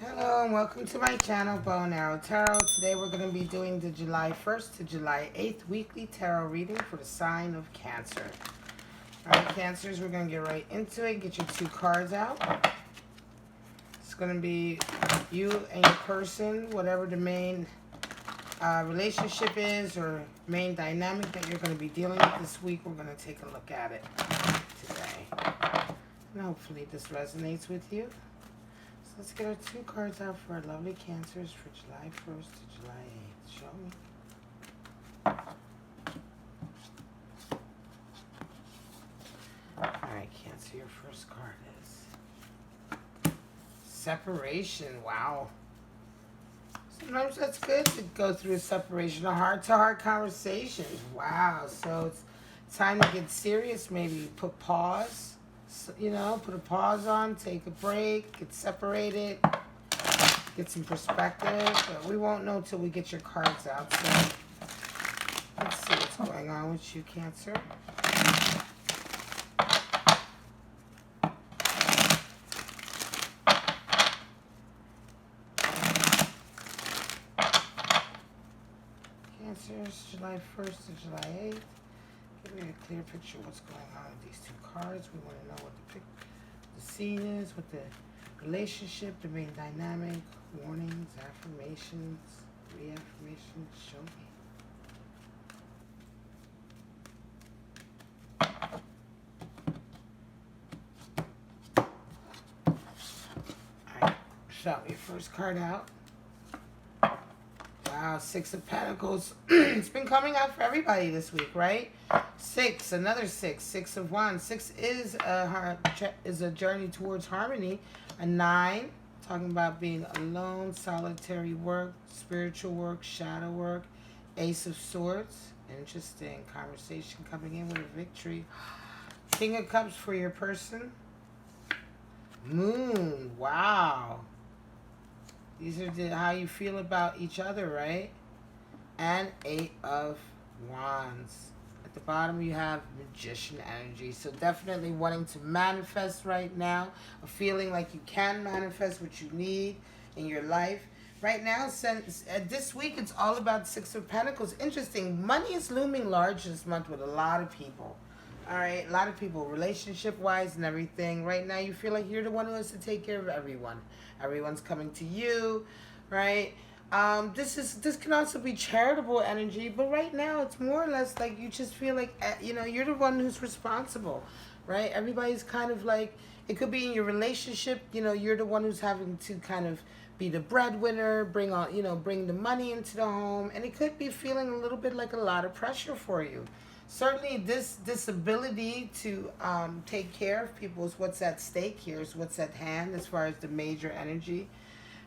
Hello and welcome to my channel, Bow and Arrow Tarot. Today we're going to be doing the July 1st to July 8th weekly tarot reading for the sign of Cancer. Alright, Cancers, we're going to get right into it. Get your two cards out. It's going to be you and your person, whatever the main relationship is or main dynamic that you're going to be dealing with this week. We're going to take a look at it today. And hopefully this resonates with you. So let's get our two cards out for our lovely Cancers for July 1st to July 8th. Show me. Alright, Cancer, your first card is separation. Wow. Sometimes that's good to go through a separation, a heart-to-heart conversation. Wow. So it's time to get serious, maybe put pause. You know, put a pause on, take a break, get separated, get some perspective. But we won't know till we get your cards out. So let's see what's going on with you, Cancer. Cancers, July 1st to July 8th. Give me a clear picture of what's going on with these two cards. We want to know what the scene is, what the relationship, the main dynamic, warnings, affirmations, reaffirmations. Show me. Alright, so your first card out. Wow, Six of Pentacles. It's been coming out for everybody this week, right? Six, another six, Six of Wands. Six is a journey towards harmony. A 9, talking about being alone, solitary work, spiritual work, shadow work. Ace of Swords, interesting conversation coming in with a victory. King of Cups for your person. Moon, wow. These are how you feel about each other, right? And Eight of Wands. At the bottom, you have Magician energy. So definitely wanting to manifest right now. A feeling like you can manifest what you need in your life. Right now, since this week, it's all about Six of Pentacles. Interesting. Money is looming large this month with a lot of people. All right, a lot of people, relationship-wise and everything. Right now, you feel like you're the one who has to take care of everyone. Everyone's coming to you, right? This can also be charitable energy, but right now, it's more or less like you just feel like, you know, you're the one who's responsible, right? Everybody's kind of like, it could be in your relationship, you know, you're the one who's having to kind of be the breadwinner, bring on, you know, bring the money into the home, and it could be feeling a little bit like a lot of pressure for you. Certainly this ability to take care of people is what's at stake here, is what's at hand as far as the major energy,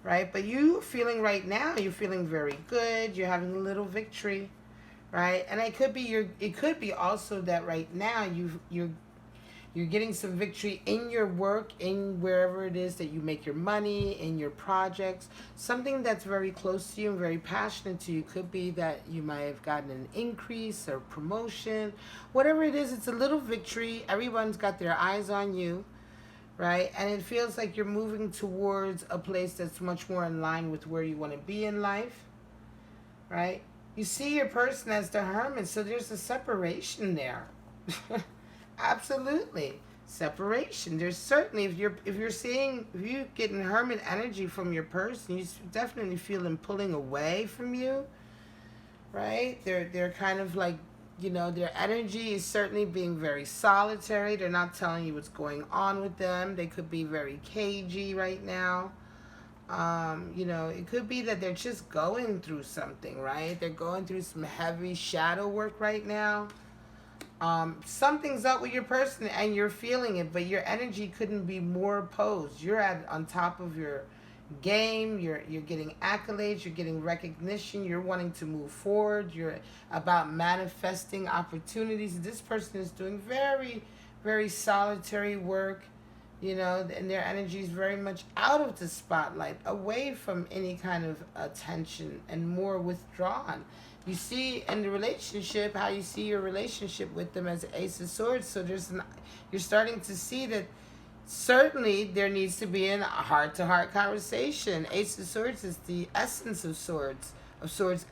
right? But you feeling right now, you're feeling very good, you're having a little victory, right? And it could be also that right now you're getting some victory in your work, in wherever it is that you make your money, in your projects. Something that's very close to you and very passionate to you. Could be that you might have gotten an increase or promotion. Whatever it is, it's a little victory. Everyone's got their eyes on you, right? And it feels like you're moving towards a place that's much more in line with where you want to be in life, right? You see your person as the Hermit, so there's a separation there. Absolutely. Separation. There's certainly, if you're getting Hermit energy from your person, you definitely feel them pulling away from you, right? They're kind of like, you know, their energy is certainly being very solitary. They're not telling you what's going on with them. They could be very cagey right now. You know, it could be that they're just going through something, right? They're going through some heavy shadow work right now. Something's up with your person and you're feeling it, but your energy couldn't be more opposed. You're on top of your game. You're getting accolades. You're getting recognition. You're wanting to move forward. You're about manifesting opportunities. This person is doing very, very solitary work, you know, and their energy is very much out of the spotlight, away from any kind of attention and more withdrawn. You see in the relationship how you see your relationship with them as Ace of Swords. So you're starting to see that certainly there needs to be a heart-to-heart conversation. Ace of Swords is the essence of swords,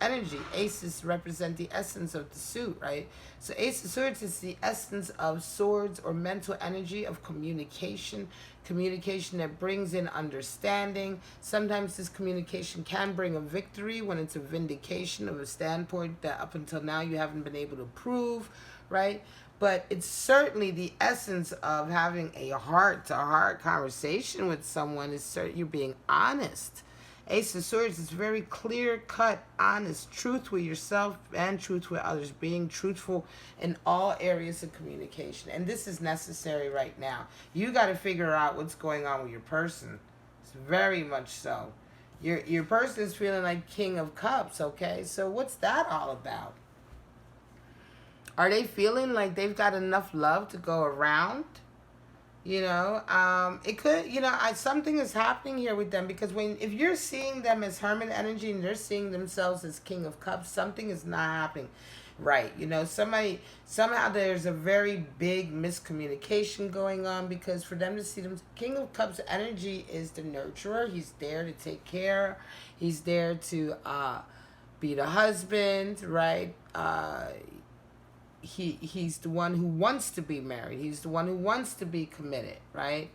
energy. Aces represent the essence of the suit, right? So Ace of Swords is the essence of swords or mental energy of communication. Communication that brings in understanding. Sometimes this communication can bring a victory when it's a vindication of a standpoint that up until now you haven't been able to prove, right? But it's certainly the essence of having a heart-to-heart conversation with someone is you're being honest. Ace of Swords is very clear-cut, honest, truth with yourself and truth with others, being truthful in all areas of communication. And this is necessary right now. You got to figure out what's going on with your person. It's very much so. Your person is feeling like King of Cups, okay? So what's that all about? Are they feeling like they've got enough love to go around? It could, something is happening here with them, because if you're seeing them as Hermit energy and they're seeing themselves as King of Cups, something is not happening right. Somehow there's a very big miscommunication going on, because for them to see them, King of Cups energy is the nurturer. He's there to take care. He's there to be the husband, right? He's the one who wants to be married. He's the one who wants to be committed, right?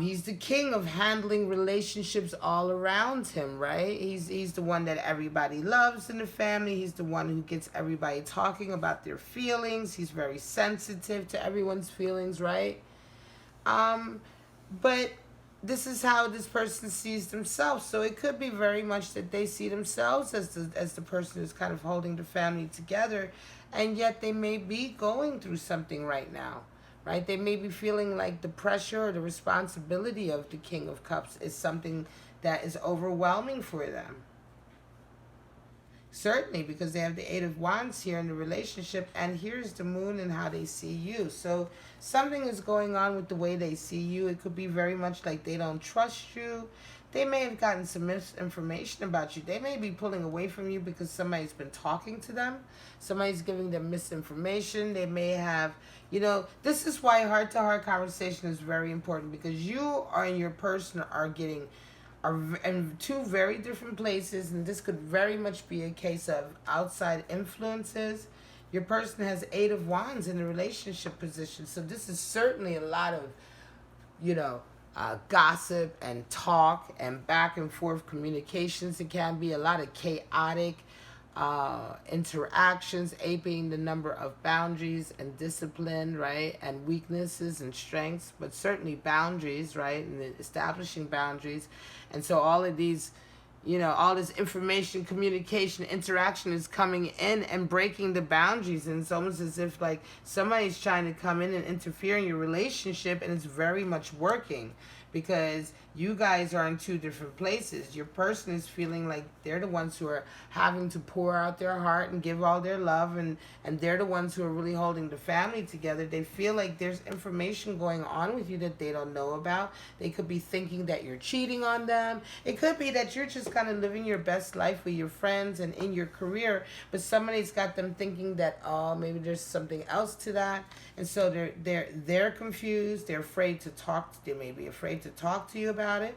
He's the king of handling relationships all around him, right? He's the one that everybody loves in the family. He's the one who gets everybody talking about their feelings. He's very sensitive to everyone's feelings, right? But this is how this person sees themselves. So it could be very much that they see themselves as the person who's kind of holding the family together, and yet they may be going through something right now, right? They may be feeling like the pressure or the responsibility of the King of Cups is something that is overwhelming for them. Certainly, because they have the Eight of Wands here in the relationship, and here's the Moon and how they see you. So something is going on with the way they see you. It could be very much like they don't trust you. They may have gotten some misinformation about you. They may be pulling away from you because somebody's been talking to them. Somebody's giving them misinformation. They may have, this is why heart-to-heart conversation is very important, because you and your person are in two very different places, and this could very much be a case of outside influences. Your person has Eight of Wands in the relationship position, so this is certainly a lot of, gossip and talk and back and forth communications. It can be a lot of chaotic interactions, aping the number of boundaries and discipline, right, and weaknesses and strengths, but certainly boundaries, right, and establishing boundaries. And so all of these, all this information, communication, interaction is coming in and breaking the boundaries. And it's almost as if like somebody's trying to come in and interfere in your relationship, and it's very much working, because you guys are in two different places. Your person is feeling like they're the ones who are having to pour out their heart and give all their love, and they're the ones who are really holding the family together. They feel like there's information going on with you that they don't know about. They could be thinking that you're cheating on them. It could be that you're just kind of living your best life with your friends and in your career, but somebody's got them thinking that, oh, maybe there's something else to that. And so they're confused. They're afraid to talk. They may be afraid to talk to you about it.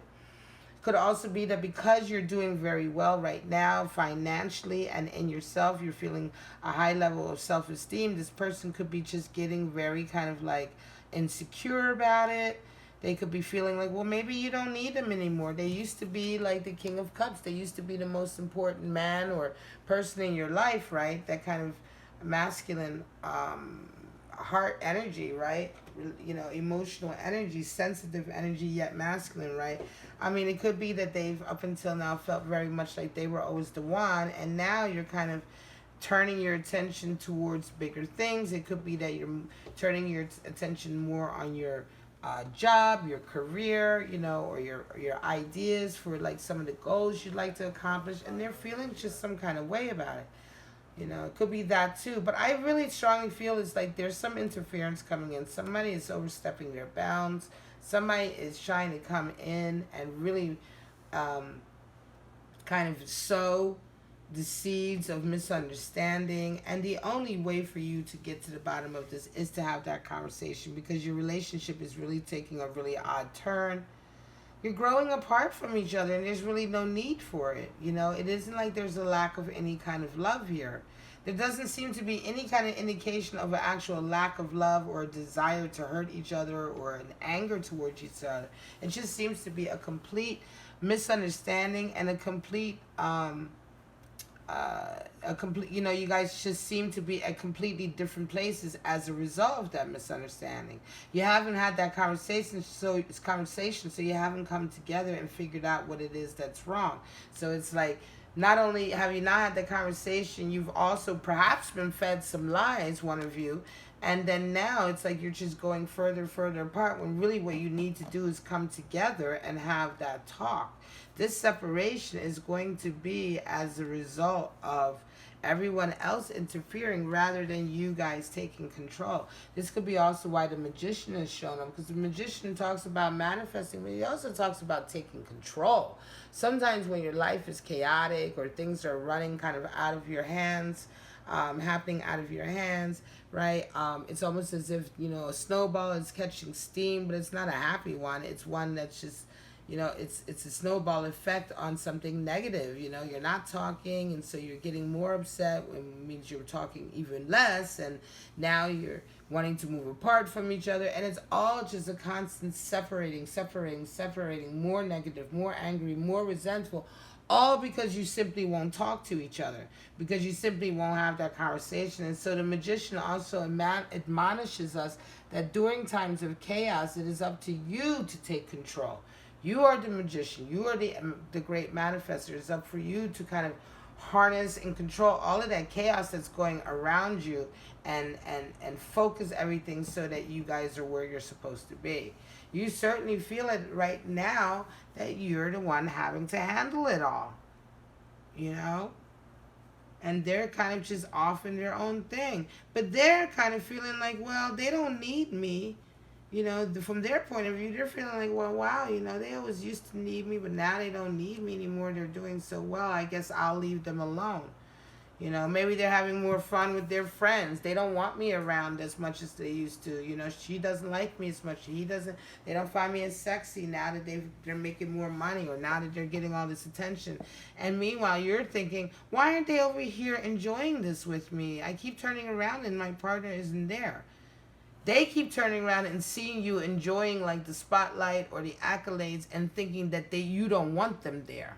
Could also be that because you're doing very well right now financially and in yourself, you're feeling a high level of self-esteem. This person could be just getting very kind of like insecure about it. They could be feeling like, well, maybe you don't need them anymore. They used to be like the King of Cups. They used to be the most important man or person in your life, right? That kind of masculine heart energy, right? Emotional energy, sensitive energy, yet masculine, right? I mean, it could be that they've up until now felt very much like they were always the one, and now you're kind of turning your attention towards bigger things. It could be that you're turning your attention more on your job, your career, or your ideas for like some of the goals you'd like to accomplish, and they're feeling just some kind of way about it. It could be that too. But I really strongly feel it's like there's some interference coming in. Somebody is overstepping their bounds. Somebody is trying to come in and really kind of sow the seeds of misunderstanding. And the only way for you to get to the bottom of this is to have that conversation, because your relationship is really taking a really odd turn. You're growing apart from each other, and there's really no need for it. You know, it isn't like there's a lack of any kind of love here. There doesn't seem to be any kind of indication of an actual lack of love or a desire to hurt each other or an anger towards each other. It just seems to be a complete misunderstanding and you know, you guys just seem to be at completely different places as a result of that misunderstanding. You haven't had that conversation, so you haven't come together and figured out what it is that's wrong. So it's like, not only have you not had the conversation, you've also perhaps been fed some lies, one of you, and then now it's like you're just going further apart, when really what you need to do is come together and have that talk. This separation is going to be as a result of everyone else interfering rather than you guys taking control. This could be also why the magician is shown up, because the magician talks about manifesting, but he also talks about taking control. Sometimes when your life is chaotic or things are running kind of out of your hands, happening out of your hands, right? It's almost as if, you know, a snowball is catching steam, but it's not a happy one. It's one that's just, you know, it's a snowball effect on something negative. You know, you're not talking, and so you're getting more upset, which means you're talking even less, and now you're wanting to move apart from each other, and it's all just a constant separating, more negative, more angry, more resentful, all because you simply won't talk to each other, because you simply won't have that conversation. And so the magician also admonishes us that during times of chaos, it is up to you to take control. You are the magician. You are the great manifester. It's up for you to kind of harness and control all of that chaos that's going around you, and focus everything so that you guys are where you're supposed to be. You certainly feel it right now that you're the one having to handle it all, you know? And they're kind of just off in their own thing. But they're kind of feeling like, well, they don't need me. You know, from their point of view, they're feeling like, well, wow, you know, they always used to need me, but now they don't need me anymore. They're doing so well. I guess I'll leave them alone. You know, maybe they're having more fun with their friends. They don't want me around as much as they used to. You know, she doesn't like me as much. He doesn't. They don't find me as sexy now that they're making more money, or now that they're getting all this attention. And meanwhile, you're thinking, why aren't they over here enjoying this with me? I keep turning around and my partner isn't there. They keep turning around and seeing you enjoying like the spotlight or the accolades, and thinking that you don't want them there.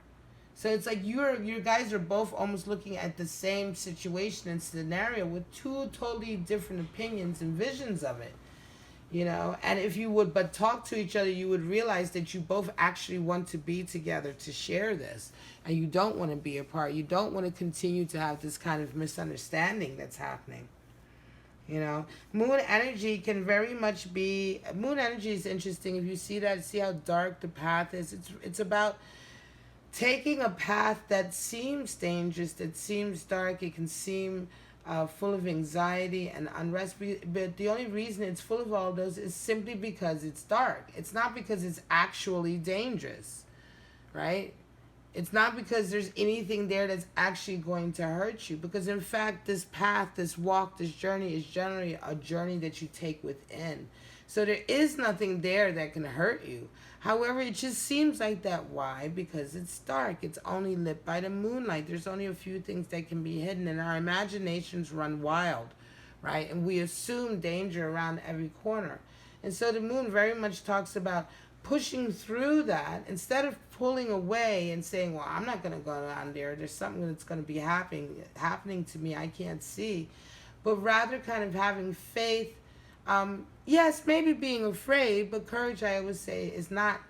So it's like you guys are both almost looking at the same situation and scenario with two totally different opinions and visions of it. You know, and if you would but talk to each other, you would realize that you both actually want to be together to share this, and you don't want to be apart. You don't want to continue to have this kind of misunderstanding that's happening. You know, moon energy can very much be, moon energy is interesting. If you see that, see how dark the path is. It's about taking a path that seems dangerous, that seems dark. It can seem full of anxiety and unrest, but the only reason it's full of all those is simply because it's dark. It's not because it's actually dangerous, right? It's not because there's anything there that's actually going to hurt you. Because in fact, this path, this walk, this journey is generally a journey that you take within. So there is nothing there that can hurt you. However, it just seems like that. Why? Because it's dark. It's only lit by the moonlight. There's only a few things that can be hidden, and our imaginations run wild, right? And we assume danger around every corner. And so the moon very much talks about pushing through that, instead of pulling away and saying, well, I'm not going to go down there. There's something that's going to be happening to me I can't see. But rather kind of having faith. Yes, maybe being afraid, but courage, I always say, is not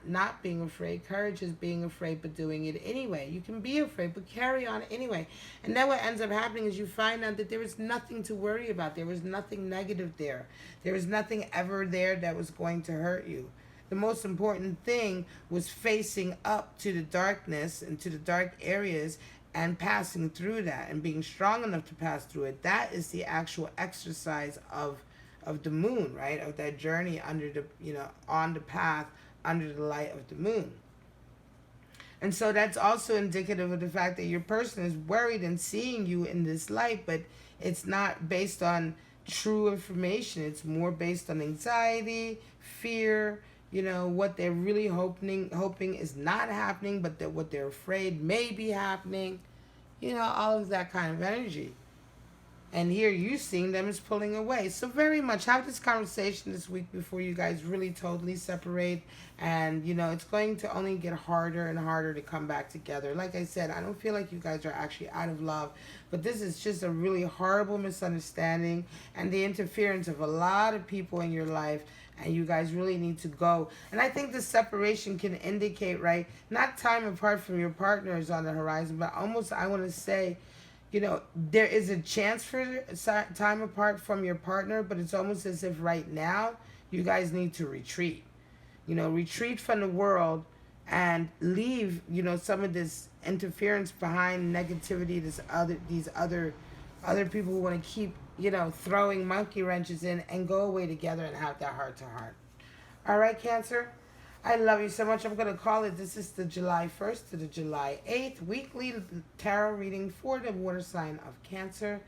being afraid. Courage is being afraid but doing it anyway. You can be afraid but carry on anyway. And then what ends up happening is you find out that there was nothing to worry about. There was nothing negative there. There was nothing ever there that was going to hurt you. The most important thing was facing up to the darkness and to the dark areas and passing through that and being strong enough to pass through it. That is the actual exercise of the moon, right? Of that journey under the, on the path under the light of the moon. And so that's also indicative of the fact that your person is worried and seeing you in this light, but it's not based on true information. It's more based on anxiety, fear, what they're really hoping is not happening, but that what they're afraid may be happening. All of that kind of energy. And here you seeing them is pulling away. So very much have this conversation this week before you guys really totally separate. And, it's going to only get harder and harder to come back together. Like I said, I don't feel like you guys are actually out of love. But this is just a really horrible misunderstanding and the interference of a lot of people in your life. And you guys really need to go. And I think the separation can indicate, right, not time apart from your partner is on the horizon, but almost, I want to say, there is a chance for time apart from your partner, but it's almost as if right now you guys need to retreat. Retreat from the world and leave, some of this interference behind, negativity, these other people who want to keep, throwing monkey wrenches in, and go away together and have that heart to heart. All right, Cancer? I love you so much. I'm going to call it, this is the July 1st to the July 8th weekly tarot reading for the water sign of Cancer.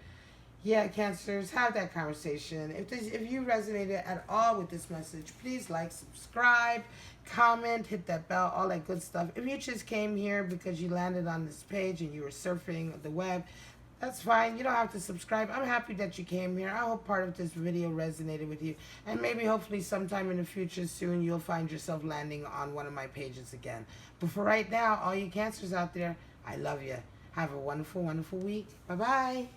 Yeah, Cancers, have that conversation. If you resonated at all with this message, please like, subscribe, comment, hit that bell, all that good stuff. If you just came here because you landed on this page and you were surfing the web, that's fine. You don't have to subscribe. I'm happy that you came here. I hope part of this video resonated with you. And maybe hopefully sometime in the future soon you'll find yourself landing on one of my pages again. But for right now, all you Cancers out there, I love you. Have a wonderful, wonderful week. Bye-bye.